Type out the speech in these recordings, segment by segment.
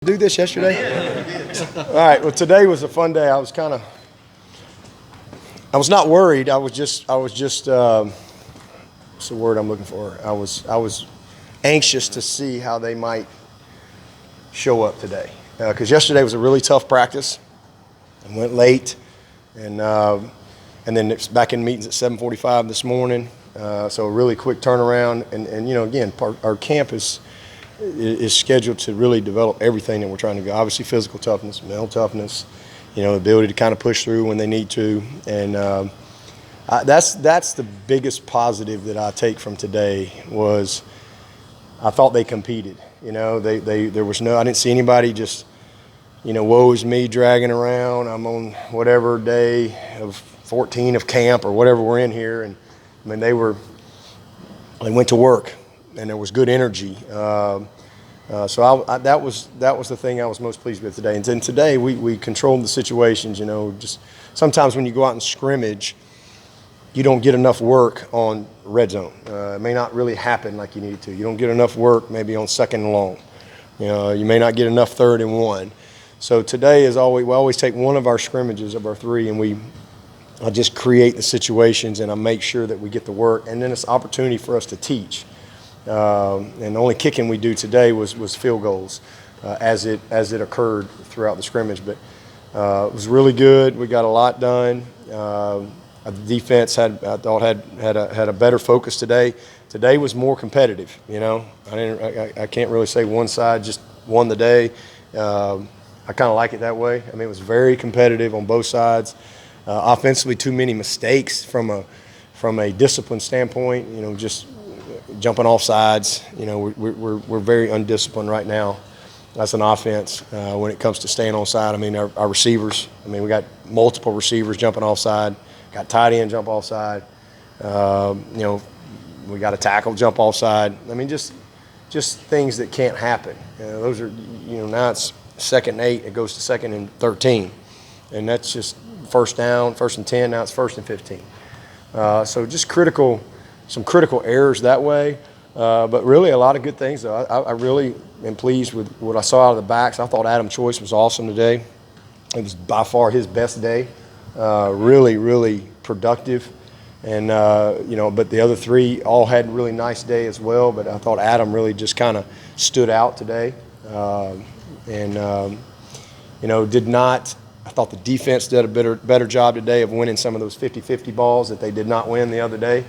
Do this yesterday? All right, well, today was a fun day. I was not worried. I was just what's the word I'm looking for? I was anxious to see how they might show up today. Because yesterday was a really tough practice and went late. And then it's back in meetings at 7:45 this morning. So a really quick turnaround. And you know, again, our camp is scheduled to really develop everything that we're trying to do. Obviously, physical toughness, mental toughness, you know, the ability to kind of push through when they need to. And that's the biggest positive that I take from today was I thought they competed. You know, there was I didn't see anybody just, you know, woe is me dragging around. I'm on whatever day of 14 of camp or whatever we're in here. And I mean, they went to work. And there was good energy. So that was the thing I was most pleased with today. And then today we controlled the situations. You know, just sometimes when you go out and scrimmage, you don't get enough work on red zone. It may not really happen like you need to. You don't get enough work maybe on second and long. You know, you may not get enough third and one. So today we always take one of our scrimmages of our three, and I just create the situations and I make sure that we get the work. And then it's an opportunity for us to teach. And the only kicking we do today was field goals as it occurred throughout the scrimmage. But it was really good. We got a lot done. The defense I thought had a better focus today. Today was more competitive. You know, I can't really say one side just won the day. I kind of like it that way. I mean, it was very competitive on both sides. Offensively, too many mistakes from a discipline standpoint. You know, just jumping off sides. You know, we're very undisciplined right now as an offense when it comes to staying on side. I mean, our receivers, I mean, we got multiple receivers jumping off side, got tight end jump off side. You know, we got a tackle jump off side. I mean, just things that can't happen. Those are, you know, now it's 2nd and 8, it goes to 2nd and 13. And that's just first down, 1st and 10, now it's 1st and 15. So just some critical errors that way, but really a lot of good things, though. I really am pleased with what I saw out of the backs. I thought Adam Choice was awesome today. It was by far his best day. Really, really productive. And, you know, but the other three all had a really nice day as well, but I thought Adam really just kind of stood out today. You know, I thought the defense did a better job today of winning some of those 50-50 balls that they did not win the other day.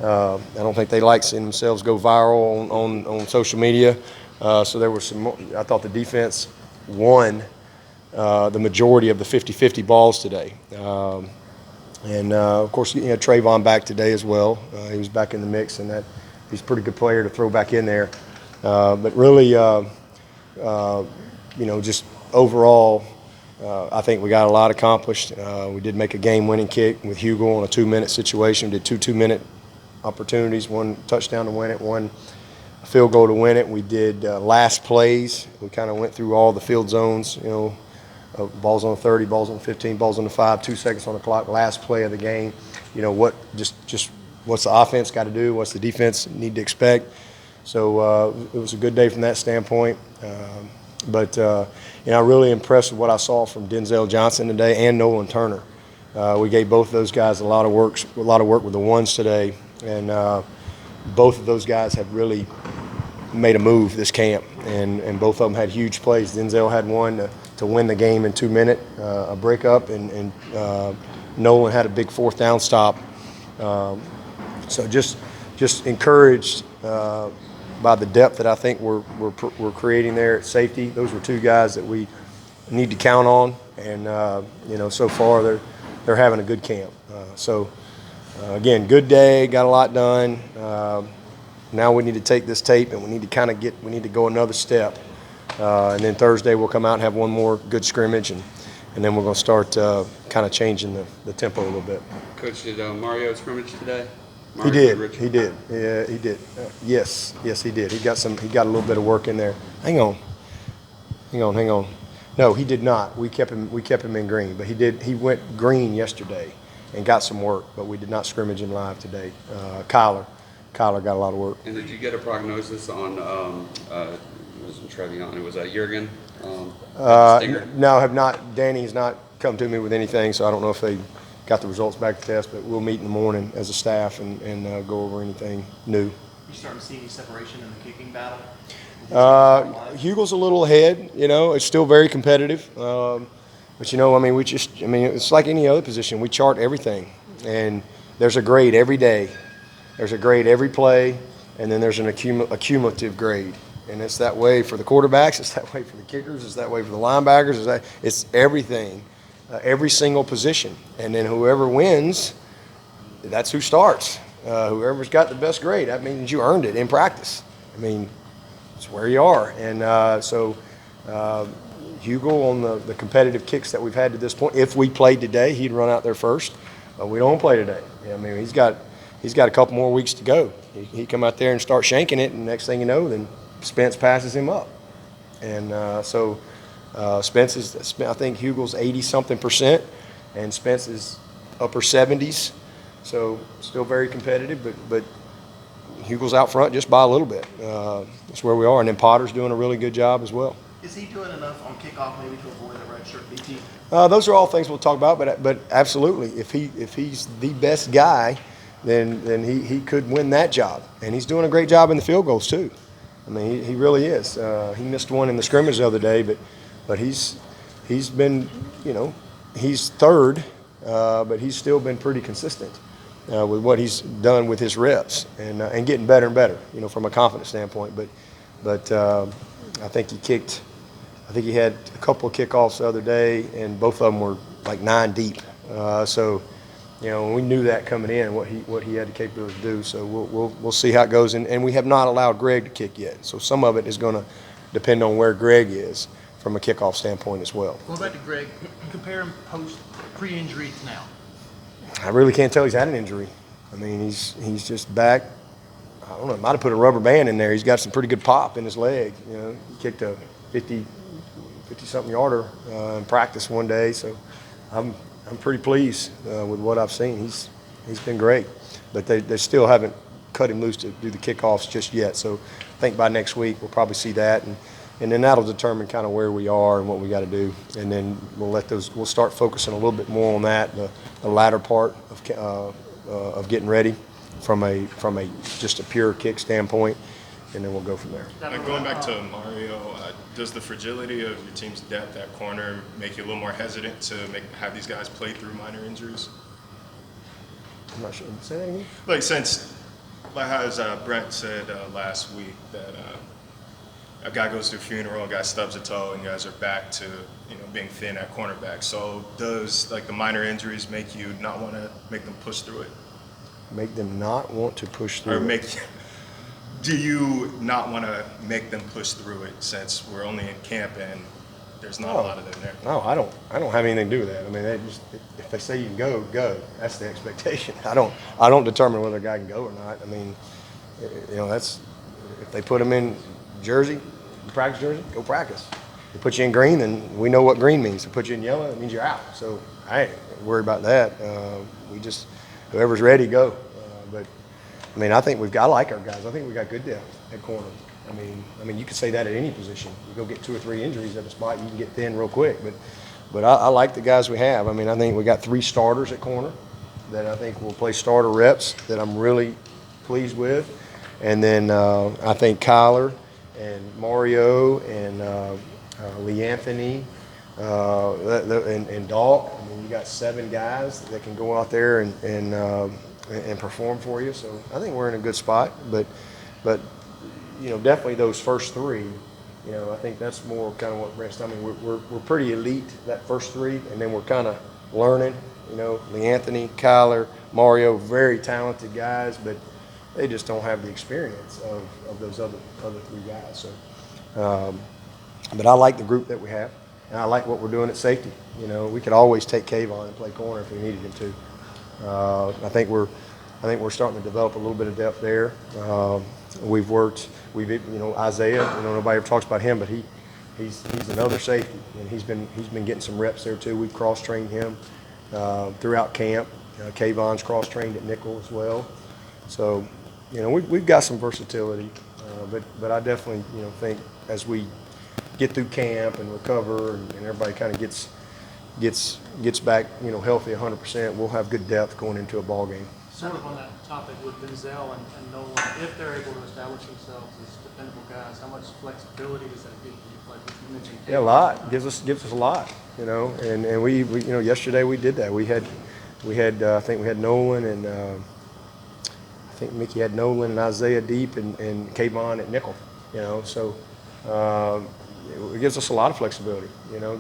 I don't think they like seeing themselves go viral on social media. So there was I thought the defense won the majority of the 50-50 balls today. Of course, you know, Trayvon back today as well. He was back in the mix, and he's a pretty good player to throw back in there. But really, you know, just overall, I think we got a lot accomplished. We did make a game-winning kick with Hugo on a 2-minute situation. We did two 2-minute opportunities, one touchdown to win it, one field goal to win it. We did last plays. We kind of went through all the field zones, you know, balls on the 30, balls on the 15, balls on the 5, 2 seconds on the clock, last play of the game. You know, just what's the offense got to do, what's the defense need to expect. So it was a good day from that standpoint. But you know, I'm really impressed with what I saw from Denzel Johnson today and Nolan Turner. We gave both of those guys a lot of work with the ones today. And both of those guys have really made a move this camp, and both of them had huge plays. Denzel had one to win the game in 2 minutes, a breakup, and Nolan had a big 4th down stop. So just encouraged by the depth that I think we're creating there at safety. Those were two guys that we need to count on, and you know, so far they're having a good camp. Again, good day, got a lot done. Now we need to take this tape and we need to go another step. And then Thursday we'll come out and have one more good scrimmage, and then we're going to start kind of changing the tempo a little bit. Coach, did Mario scrimmage today? He did. Yeah, he did. Yes, he did. He got a little bit of work in there. Hang on. No, he did not. We kept him in green, but he went green yesterday and got some work, but we did not scrimmage him live today. Kyler got a lot of work. And did you get a prognosis on, it wasn't Trevion, it was Jurgen? Stinger? No, have not. Danny has not come to me with anything, so I don't know if they got the results back to test, but we'll meet in the morning as a staff and go over anything new. You starting to see any separation in the kicking battle? Hugel's a little ahead, it's still very competitive. But it's like any other position. We chart everything, and there's a grade every day. There's a grade every play, and then there's a cumulative grade. And it's that way for the quarterbacks, it's that way for the kickers, it's that way for the linebackers, it's everything, every single position. And then whoever wins, that's who starts. Whoever's got the best grade, that means you earned it in practice. It's where you are. And Hugel, on the competitive kicks that we've had to this point, if we played today, he'd run out there first. But we don't play today. He's got a couple more weeks to go. He come out there and start shanking it, and next thing you know, then Spence passes him up. And Spence is, I think Hugel's 80-something%, and Spence is upper 70s. So still very competitive, but Hugel's out front just by a little bit. That's where we are. And then Potter's doing a really good job as well. Is he doing enough on kickoff maybe to avoid a redshirt DT? Those are all things we'll talk about, but absolutely, if he's the best guy, then he could win that job. And he's doing a great job in the field goals too. He really is. He missed one in the scrimmage the other day, but he's been, he's third, but he's still been pretty consistent with what he's done with his reps and getting better and better, from a confidence standpoint. But I think he had a couple of kickoffs the other day, and both of them were like 9 deep. So we knew that coming in, what he had the capability to do. So we'll see how it goes. And we have not allowed Greg to kick yet. So some of it is going to depend on where Greg is from a kickoff standpoint as well. Going back to Greg, compare him pre-injury to now. I really can't tell he's had an injury. He's just back. I don't know, might have put a rubber band in there. He's got some pretty good pop in his leg. He kicked a 50-something yarder in practice one day. So I'm pretty pleased with what I've seen. He's been great, but they still haven't cut him loose to do the kickoffs just yet. So I think by next week we'll probably see that, and then that'll determine kind of where we are and what we got to do, and then we'll start focusing a little bit more on that, the latter part of getting ready from a just a pure kick standpoint, and then we'll go from there. Going back to Mario, does the fragility of your team's depth at corner make you a little more hesitant to have these guys play through minor injuries? I'm not sure. Say that again? As Brent said last week, that a guy goes to a funeral, a guy stubs a toe, and you guys are back to being thin at cornerback. So does the minor injuries make you not want to make them push through it? Make them not want to push through Do you not want to make them push through it, since we're only in camp and there's not a lot of them there? No, I don't have anything to do with that. If they say you can go, go. That's the expectation. I don't determine whether a guy can go or not. That's, if they put him in jersey, practice jersey, go practice. They put you in green, then we know what green means. They put you in yellow, it means you're out. So I ain't worried about that. Whoever's ready, go. I think I like our guys. I think we got good depth at corner. You could say that at any position. You go get 2 or 3 injuries at a spot, you can get thin real quick. But I like the guys we have. I think we got 3 starters at corner that I think will play starter reps that I'm really pleased with. And then I think Kyler and Mario and Lee Anthony and Dalk. You got 7 guys that can go out there and perform for you. So I think we're in a good spot. But definitely those first 3. I think that's more kind of what Brent's telling me. We're pretty elite that first 3, and then we're kind of learning. Lee Anthony, Kyler, Mario, very talented guys, but they just don't have the experience of those other 3 guys. So, but I like the group that we have, and I like what we're doing at safety. We could always take Kayvon and play corner if we needed him to. I think we're starting to develop a little bit of depth there. We've Isaiah. Nobody ever talks about him, but he's another safety, and he's been getting some reps there too. We've cross-trained him throughout camp. Kayvon's cross-trained at nickel as well. So we've got some versatility, but I definitely think as we get through camp and recover, and everybody kind of gets back, healthy 100%, we'll have good depth going into a ball game. Sort of on that topic with Denzel and Nolan, if they're able to establish themselves as dependable guys, how much flexibility does that give you? Like you mentioned, Yeah, a lot. Gives us a lot, and we yesterday we did that. We had I think we had Nolan and I think Mickey had Nolan and Isaiah deep and Kayvon at nickel, so it gives us a lot of flexibility,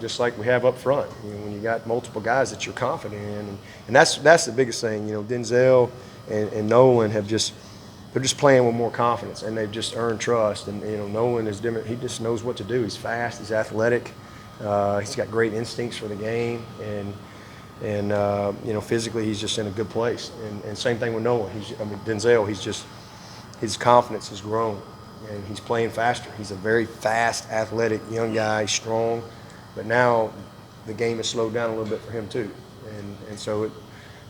just like we have up front. When you got multiple guys that you're confident in, and that's the biggest thing. Denzel and Nolan they're just playing with more confidence, and they've just earned trust. And Nolan is different. He just knows what to do. He's fast. He's athletic. He's got great instincts for the game, and physically he's just in a good place. And same thing with Nolan. Denzel. His confidence has grown, and he's playing faster. He's a very fast, athletic young guy, strong. But now the game has slowed down a little bit for him too, and so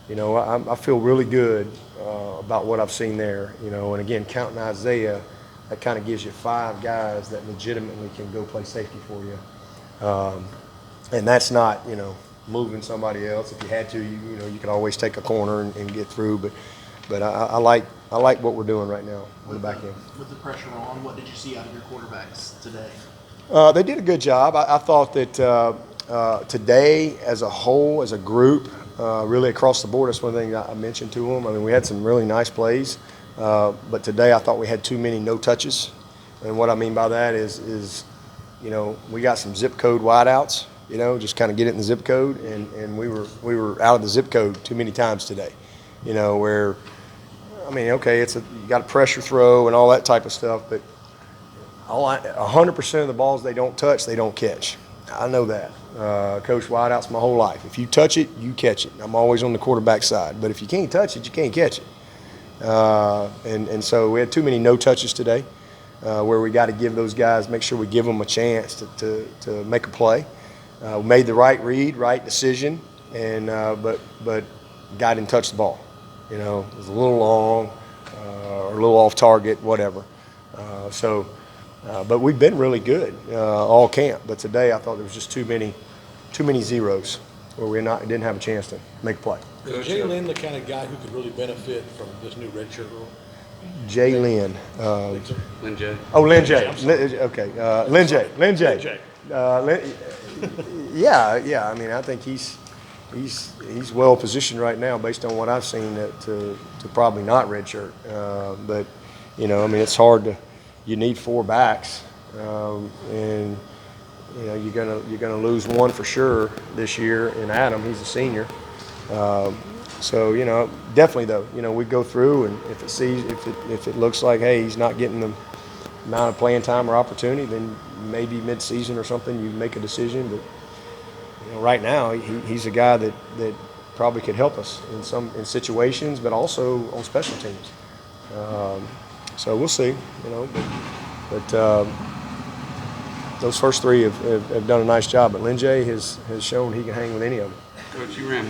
I feel really good about what I've seen there. And again, counting Isaiah, that kind of gives you 5 guys that legitimately can go play safety for you. And that's not, moving somebody else. If you had to, you could always take a corner and get through. But I like what we're doing right now on the back end. With the pressure on, what did you see out of your quarterbacks today? They did a good job. I thought that today, as a whole, as a group, really across the board, that's one thing I mentioned to them. We had some really nice plays, but today I thought we had too many no touches. And what I mean by that is we got some zip code wideouts, just kind of get it in the zip code, and we were out of the zip code too many times today, where, okay, you got a pressure throw and all that type of stuff, but 100% of the balls they don't touch, they don't catch. I know that. Coach wideouts my whole life. If you touch it, you catch it. I'm always on the quarterback side. But if you can't touch it, you can't catch it. And so we had too many no touches today, where we got to give those guys, make sure we give them a chance to make a play. We made the right read, right decision, and but guy didn't touch the ball. It was a little long or a little off target, whatever. But we've been really good all camp. But today I thought there was just too many zeros where we didn't have a chance to make a play. Is Jay Lynn the kind of guy who could really benefit from this new redshirt rule? Jay Lynn. Lynn J. Oh, Lynn J. Okay. Lynn J. Lynn J. Yeah. I think he's well positioned right now based on what I've seen to probably not redshirt. But it's hard to. You need 4 backs, and you're gonna lose one for sure this year in Adam. He's a senior, so definitely though we go through, and if it looks like hey he's not getting the amount of playing time or opportunity, then maybe mid-season or something you make a decision. But right now he's a guy that probably could help us in situations, but also on special teams. So we'll see, but those first 3 have done a nice job. But Lynn J has shown he can hang with any of them. Coach, you ran